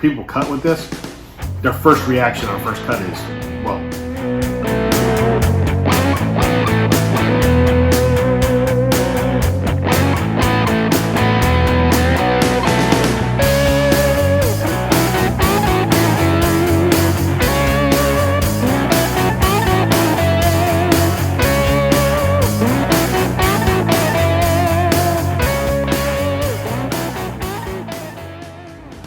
people cut with this, their first reaction on first cut is, whoa.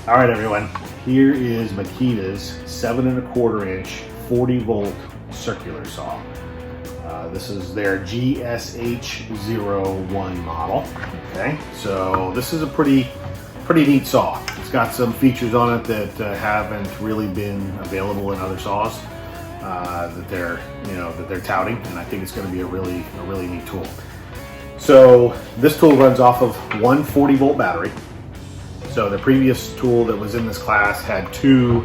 All right, everyone, here is Makita's 7¼ inch 40 volt circular saw. This is their GSH01 model. Okay, so this is a pretty neat saw. It's got some features on it that haven't really been available in other saws that they're touting, and I think it's going to be a really neat tool. So this tool runs off of one 40 volt battery. So the previous tool that was in this class had two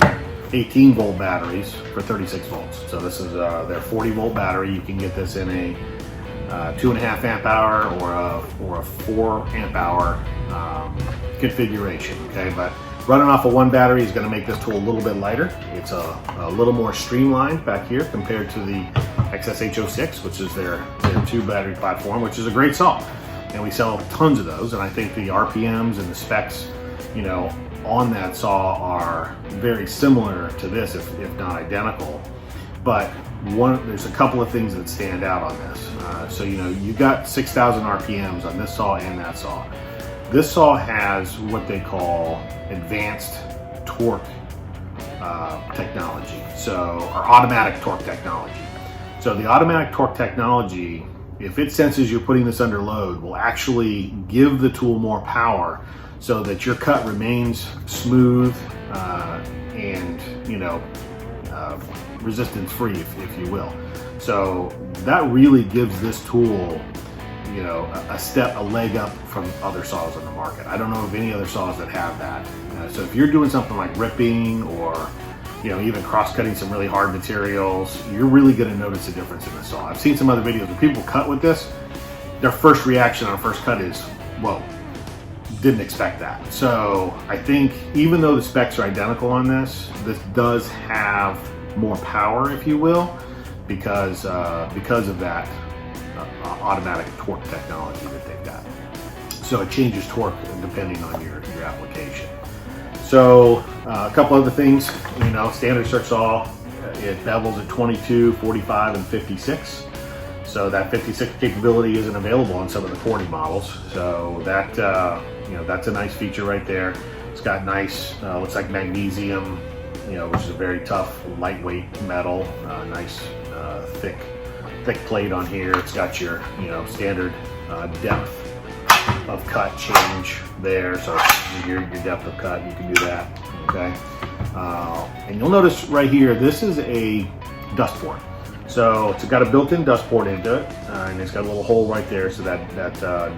18 volt batteries for 36 volts. So this is their 40 volt battery. You can get this in a 2.5 amp hour or a 4 amp hour configuration. Okay, but running off of one battery is going to make this tool a little bit lighter. It's a little more streamlined back here compared to the XSH06, which is their 2 battery platform, which is a great saw. And we sell tons of those, and I think the RPMs and the specs, on that saw are very similar to this, if not identical. But there's a couple of things that stand out on this. So you got 6,000 RPMs on this saw and that saw. This saw has what they call advanced torque technology, or automatic torque technology. So the automatic torque technology, if it senses you're putting this under load, will actually give the tool more power so that your cut remains smooth and resistance free, if you will. So that really gives this tool a leg up from other saws on the market. I don't know of any other saws that have that. So if you're doing something like ripping or even cross-cutting some really hard materials, you're really going to notice a difference in the saw. I've seen some other videos where people cut with this, their first reaction on first cut is, whoa, didn't expect that. So I think even though the specs are identical on this does have more power, if you will, because of that automatic torque technology that they've got. So it changes torque depending on your application. So a couple other things, standard circ saw, it bevels at 22, 45, and 56. So that 56 capability isn't available on some of the 40 models. So that that's a nice feature right there. It's got nice, looks like magnesium, which is a very tough, lightweight metal. Nice thick plate on here. It's got your standard depth of cut change there. So your depth of cut, you can do that. Okay, and you'll notice right here, this is a dust port. So it's got a built-in dust port into it, and it's got a little hole right there, so that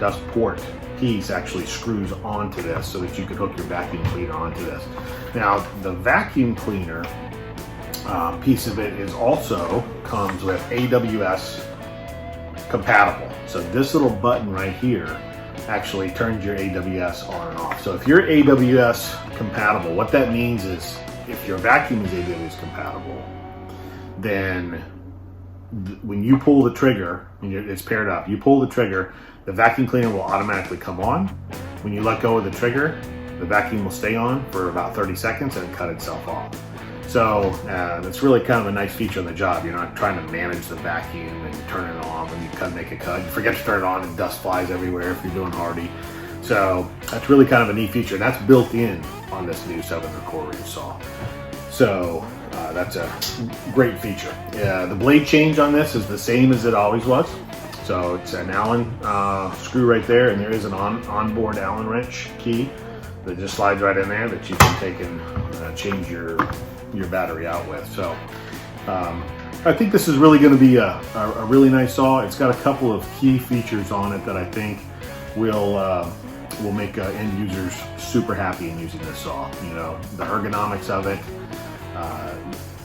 dust port piece actually screws onto this so that you can hook your vacuum cleaner onto this. Now the vacuum cleaner piece of it comes with AWS compatible. So this little button right here actually turns your AWS on and off. So if you're AWS compatible, what that means is if your vacuum is AWS compatible, then when you pull the trigger, it's paired up, you pull the trigger, the vacuum cleaner will automatically come on. When you let go of the trigger, the vacuum will stay on for about 30 seconds and cut itself off. So that's really kind of a nice feature on the job. You're not trying to manage the vacuum and turn it on when you make a cut. You forget to turn it on and dust flies everywhere if you're doing hardy. So that's really kind of a neat feature, and that's built in on this new 7¼ inch saw. So that's a great feature. The blade change on this is the same as it always was. So it's an Allen screw right there, and there is an onboard Allen wrench key that just slides right in there that you can take and change your battery out with. So I think this is really going to be a really nice saw. It's got a couple of key features on it that I think will make end users super happy in using this saw. The ergonomics of it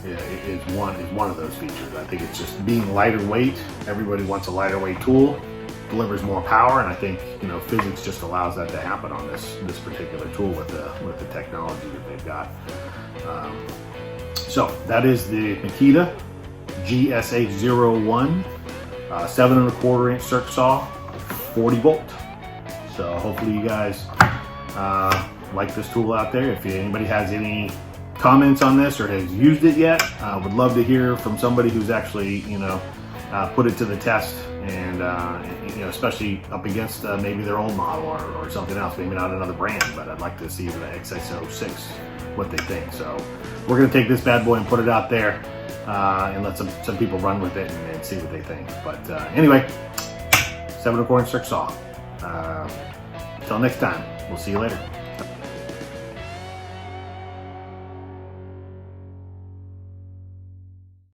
is one of those features. I think it's just being lighter weight. Everybody wants a lighter weight tool. delivers more power, and I think, you know, physics just allows that to happen on this particular tool with the technology that they've got. So that is the Makita GSH01 7¼ inch circ saw, 40 volt. So hopefully you guys like this tool out there. If anybody has any comments on this or has used it yet, would love to hear from somebody who's actually, you know, put it to the test, and you know, especially up against maybe their old model or something else, maybe not another brand, but I'd like to see the XS06 what they think. So we're going to take this bad boy and put it out there and let some people run with it and see what they think. But anyway, 7¼ inch circ saw. Until next time, we'll see you later.